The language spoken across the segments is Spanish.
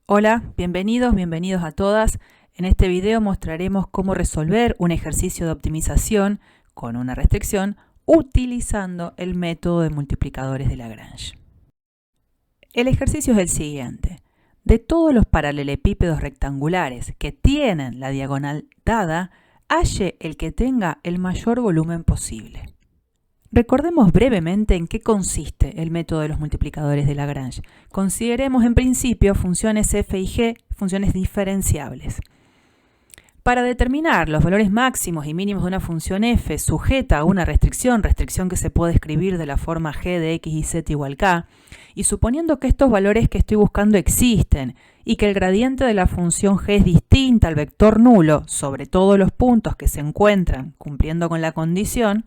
Hola, bienvenidos a todas. En este video mostraremos cómo resolver un ejercicio de optimización con una restricción utilizando el método de multiplicadores de Lagrange. El ejercicio es el siguiente. De todos los paralelepípedos rectangulares que tienen la diagonal dada, halle el que tenga el mayor volumen posible. Recordemos brevemente en qué consiste el método de los multiplicadores de Lagrange. Consideremos en principio funciones f y g, funciones diferenciables. Para determinar los valores máximos y mínimos de una función f sujeta a una restricción que se puede escribir de la forma g de x y z igual k, y suponiendo que estos valores que estoy buscando existen y que el gradiente de la función g es distinta al vector nulo sobre todos los puntos que se encuentran cumpliendo con la condición,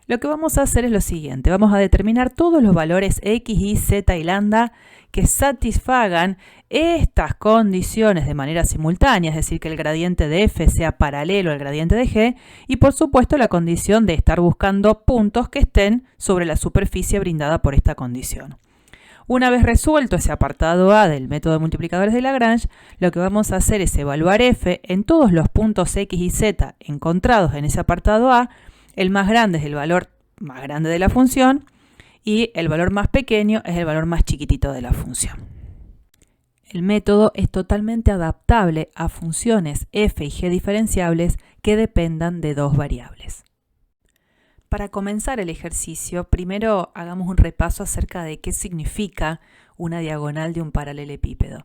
lo que vamos a hacer es lo siguiente. Vamos a determinar todos los valores x, y, z y lambda que satisfagan estas condiciones de manera simultánea, es decir, que el gradiente de f sea paralelo al gradiente de g, y por supuesto la condición de estar buscando puntos que estén sobre la superficie brindada por esta condición. Una vez resuelto ese apartado A del método de multiplicadores de Lagrange, lo que vamos a hacer es evaluar f en todos los puntos x y z encontrados en ese apartado A. El más grande es el valor más grande de la función y el valor más pequeño es el valor más chiquitito de la función. El método es totalmente adaptable a funciones f y g diferenciables que dependan de dos variables. Para comenzar el ejercicio, primero hagamos un repaso acerca de qué significa una diagonal de un paralelepípedo.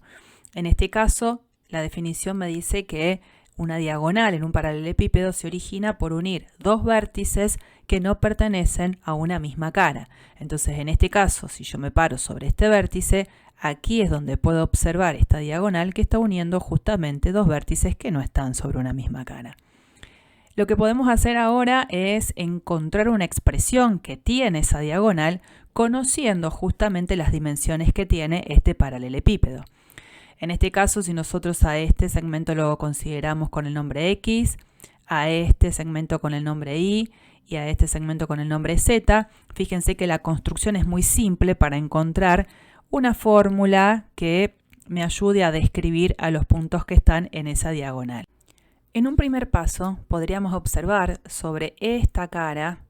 En este caso, la definición me dice que una diagonal en un paralelepípedo se origina por unir dos vértices que no pertenecen a una misma cara. Entonces, en este caso, si yo me paro sobre este vértice, aquí es donde puedo observar esta diagonal que está uniendo justamente dos vértices que no están sobre una misma cara. Lo que podemos hacer ahora es encontrar una expresión que tiene esa diagonal conociendo justamente las dimensiones que tiene este paralelepípedo. En este caso, si nosotros a este segmento lo consideramos con el nombre X, a este segmento con el nombre Y y a este segmento con el nombre Z, fíjense que la construcción es muy simple para encontrar una fórmula que me ayude a describir a los puntos que están en esa diagonal. En un primer paso, podríamos observar sobre esta cara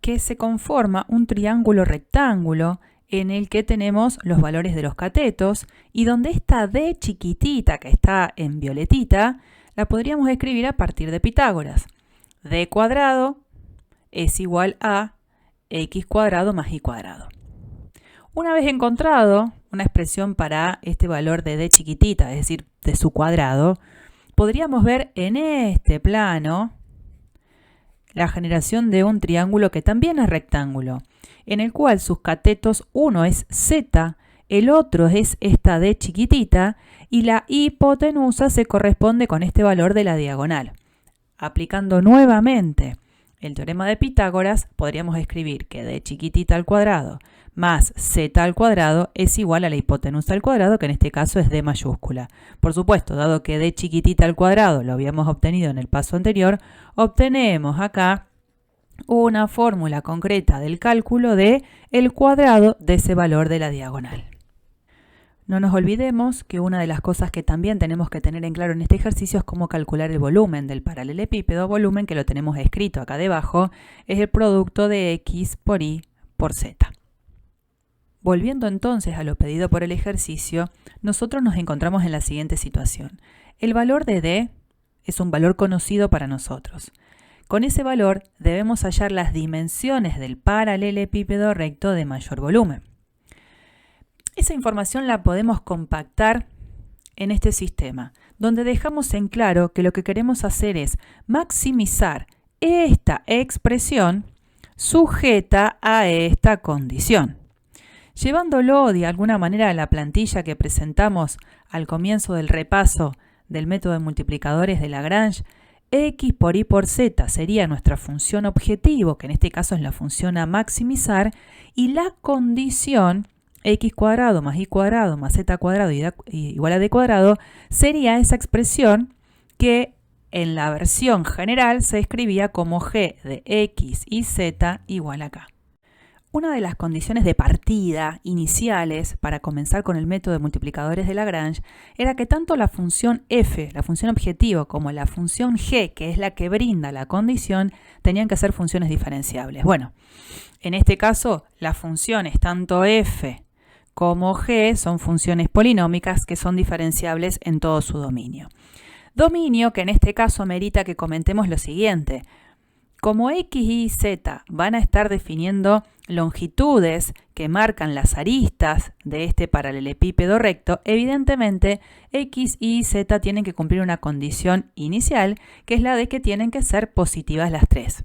que se conforma un triángulo rectángulo en el que tenemos los valores de los catetos y donde esta d chiquitita que está en violetita la podríamos escribir a partir de Pitágoras. D cuadrado es igual a x cuadrado más y cuadrado. Una vez encontrado una expresión para este valor de d chiquitita, es decir, de su cuadrado, podríamos ver en este plano la generación de un triángulo que también es rectángulo, en el cual sus catetos, uno es z, el otro es esta d chiquitita y la hipotenusa se corresponde con este valor de la diagonal. Aplicando nuevamente el teorema de Pitágoras, podríamos escribir que d chiquitita al cuadrado más z al cuadrado es igual a la hipotenusa al cuadrado, que en este caso es d mayúscula. Por supuesto, dado que d chiquitita al cuadrado lo habíamos obtenido en el paso anterior, obtenemos acá una fórmula concreta del cálculo de el cuadrado de ese valor de la diagonal. No nos olvidemos que una de las cosas que también tenemos que tener en claro en este ejercicio es cómo calcular el volumen del paralelepípedo. Volumen, que lo tenemos escrito acá debajo, es el producto de x por y por z. Volviendo entonces a lo pedido por el ejercicio, nosotros nos encontramos en la siguiente situación. El valor de d es un valor conocido para nosotros. Con ese valor debemos hallar las dimensiones del paralelepípedo recto de mayor volumen. Esa información la podemos compactar en este sistema, donde dejamos en claro que lo que queremos hacer es maximizar esta expresión sujeta a esta condición. Llevándolo de alguna manera a la plantilla que presentamos al comienzo del repaso del método de multiplicadores de Lagrange, x por y por z sería nuestra función objetivo, que en este caso es la función a maximizar, y la condición x cuadrado más y cuadrado más z cuadrado igual a d cuadrado sería esa expresión que en la versión general se escribía como g de x y z igual a k. Una de las condiciones de partida iniciales para comenzar con el método de multiplicadores de Lagrange era que tanto la función f, la función objetivo, como la función g, que es la que brinda la condición, tenían que ser funciones diferenciables. Bueno, en este caso las funciones tanto f como g son funciones polinómicas que son diferenciables en todo su dominio. Dominio que en este caso amerita que comentemos lo siguiente. Como x, y, z van a estar definiendo longitudes que marcan las aristas de este paralelepípedo recto, evidentemente x, y, z tienen que cumplir una condición inicial, que es la de que tienen que ser positivas las tres.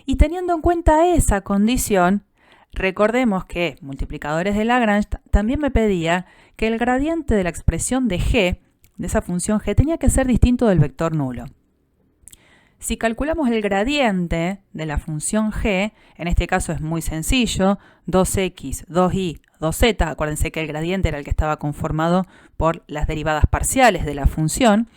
Y teniendo en cuenta esa condición, recordemos que multiplicadores de Lagrange también me pedía que el gradiente de la expresión de g, de esa función g, tenía que ser distinto del vector nulo. Si calculamos el gradiente de la función g, en este caso es muy sencillo, 2x, 2y, 2z, acuérdense que el gradiente era el que estaba conformado por las derivadas parciales de la función,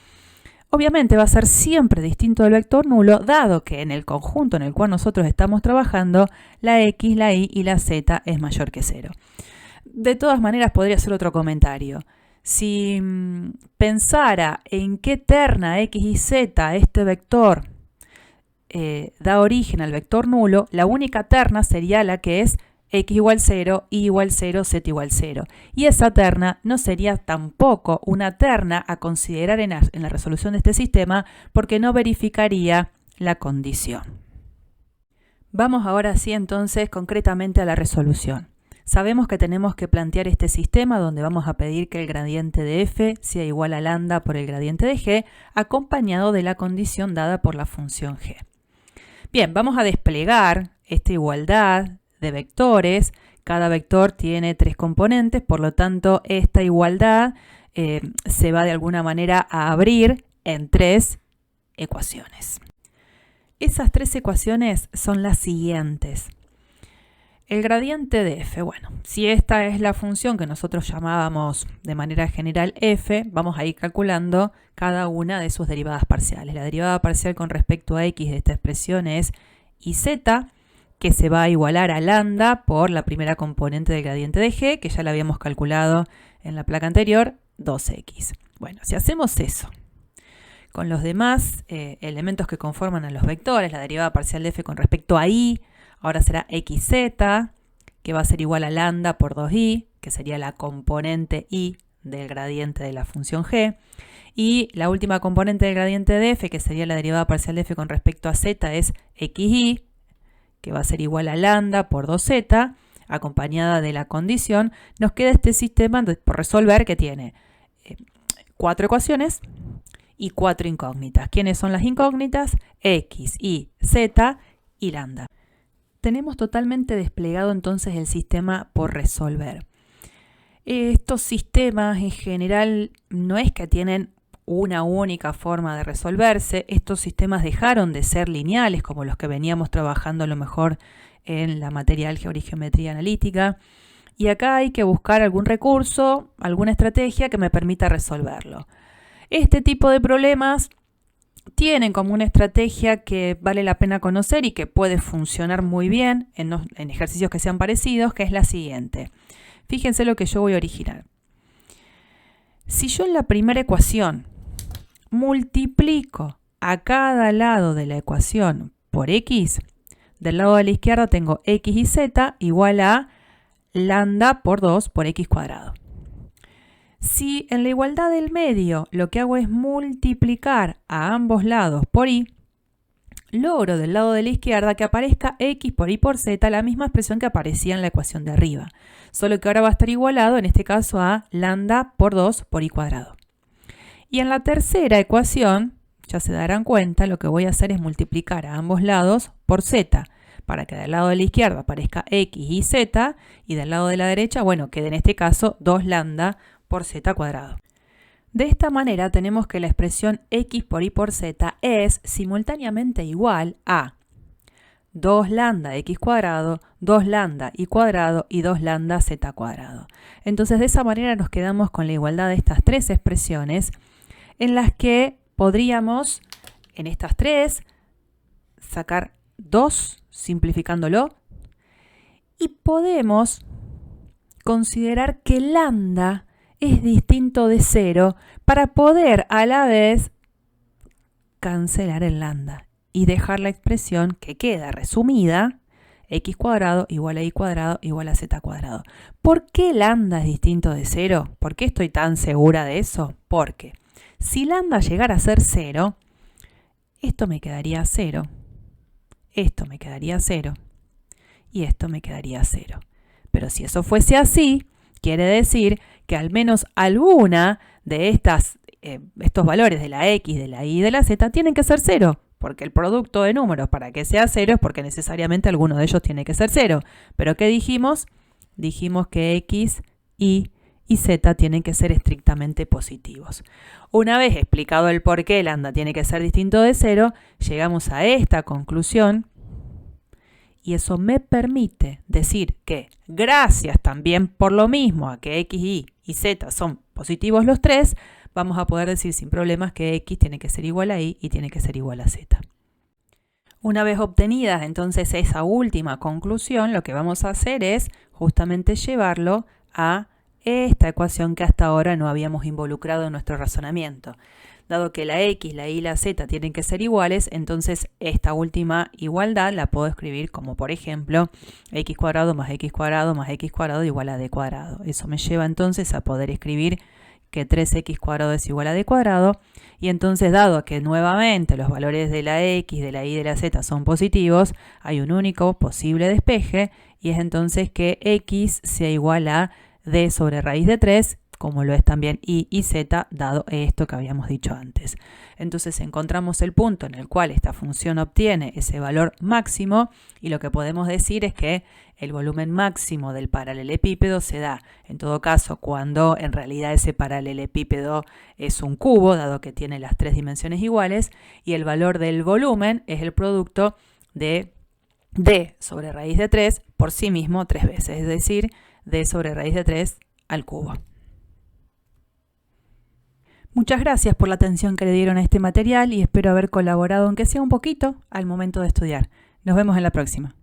obviamente va a ser siempre distinto del vector nulo, dado que en el conjunto en el cual nosotros estamos trabajando, la x, la y y la z es mayor que 0. De todas maneras, podría hacer otro comentario. Si pensara en qué terna x y z este vector da origen al vector nulo, la única terna sería la que es x igual 0, y igual 0, z igual 0. Y esa terna no sería tampoco una terna a considerar en la resolución de este sistema porque no verificaría la condición. Vamos ahora sí entonces concretamente a la resolución. Sabemos que tenemos que plantear este sistema donde vamos a pedir que el gradiente de f sea igual a lambda por el gradiente de g, acompañado de la condición dada por la función g. Bien, vamos a desplegar esta igualdad de vectores. Cada vector tiene 3 componentes, por lo tanto esta igualdad se va de alguna manera a abrir en 3 ecuaciones. Esas 3 ecuaciones son las siguientes. El gradiente de f, bueno, si esta es la función que nosotros llamábamos de manera general f, vamos a ir calculando cada una de sus derivadas parciales. La derivada parcial con respecto a x de esta expresión es iz, que se va a igualar a lambda por la primera componente del gradiente de g, que ya la habíamos calculado en la placa anterior, 2x. Bueno, si hacemos eso con los demás elementos que conforman a los vectores, la derivada parcial de f con respecto a y, ahora será xz, que va a ser igual a lambda por 2y, que sería la componente y del gradiente de la función g. Y la última componente del gradiente de f, que sería la derivada parcial de f con respecto a z, es xy, que va a ser igual a lambda por 2z, acompañada de la condición. Nos queda este sistema por resolver que tiene 4 ecuaciones y 4 incógnitas. ¿Quiénes son las incógnitas? X, y, z y lambda. Tenemos totalmente desplegado entonces el sistema por resolver. Estos sistemas en general no es que tienen una única forma de resolverse. Estos sistemas dejaron de ser lineales como los que veníamos trabajando a lo mejor en la materia de álgebra y geometría analítica. Y acá hay que buscar algún recurso, alguna estrategia que me permita resolverlo. Este tipo de problemas tienen como una estrategia que vale la pena conocer y que puede funcionar muy bien en ejercicios que sean parecidos, que es la siguiente. Fíjense lo que yo voy a originar. Si yo en la primera ecuación multiplico a cada lado de la ecuación por x, del lado de la izquierda tengo x y z igual a lambda por 2 por x cuadrado. Si en la igualdad del medio lo que hago es multiplicar a ambos lados por y, logro del lado de la izquierda que aparezca x por y por z, la misma expresión que aparecía en la ecuación de arriba. Solo que ahora va a estar igualado, en este caso, a lambda por 2 por y cuadrado. Y en la tercera ecuación, ya se darán cuenta, lo que voy a hacer es multiplicar a ambos lados por z, para que del lado de la izquierda aparezca x y z, y del lado de la derecha, bueno, quede en este caso 2 lambda por z cuadrado. De esta manera tenemos que la expresión x por y por z es simultáneamente igual a 2 lambda x cuadrado, 2 lambda y cuadrado y 2 lambda z cuadrado. Entonces de esa manera nos quedamos con la igualdad de estas 3 expresiones en las que podríamos en estas 3 sacar 2 simplificándolo Y podemos considerar que lambda es distinto de 0 para poder a la vez cancelar el lambda y dejar la expresión que queda resumida, x cuadrado igual a y cuadrado igual a z cuadrado. ¿Por qué lambda es distinto de 0? ¿Por qué estoy tan segura de eso? Porque si lambda llegara a ser 0, esto me quedaría 0, esto me quedaría 0 y esto me quedaría 0. Pero si eso fuese así, quiere decir que al menos alguna de estos valores de la x, de la y y de la z tienen que ser 0. Porque el producto de números para que sea 0 es porque necesariamente alguno de ellos tiene que ser 0. ¿Pero qué dijimos? Dijimos que x, y z tienen que ser estrictamente positivos. Una vez explicado el por qué lambda tiene que ser distinto de 0, llegamos a esta conclusión y eso me permite decir que gracias también por lo mismo a que x, y z son positivos los tres, vamos a poder decir sin problemas que x tiene que ser igual a y tiene que ser igual a z. Una vez obtenida entonces esa última conclusión, lo que vamos a hacer es justamente llevarlo a esta ecuación que hasta ahora no habíamos involucrado en nuestro razonamiento. Dado que la x, la y y la z tienen que ser iguales, entonces esta última igualdad la puedo escribir como, por ejemplo, x cuadrado más x cuadrado más x cuadrado igual a d cuadrado. Eso me lleva entonces a poder escribir que 3x cuadrado es igual a d cuadrado. Y entonces, dado que nuevamente los valores de la x, de la y y de la z son positivos, hay un único posible despeje y es entonces que x sea igual a d sobre raíz de 3, como lo es también y z, dado esto que habíamos dicho antes. Entonces encontramos el punto en el cual esta función obtiene ese valor máximo y lo que podemos decir es que el volumen máximo del paralelepípedo se da, en todo caso, cuando en realidad ese paralelepípedo es un cubo, dado que tiene las tres dimensiones iguales, y el valor del volumen es el producto de d sobre raíz de 3 por sí mismo 3 veces, es decir, d sobre raíz de 3 al cubo. Muchas gracias por la atención que le dieron a este material y espero haber colaborado, aunque sea un poquito, al momento de estudiar. Nos vemos en la próxima.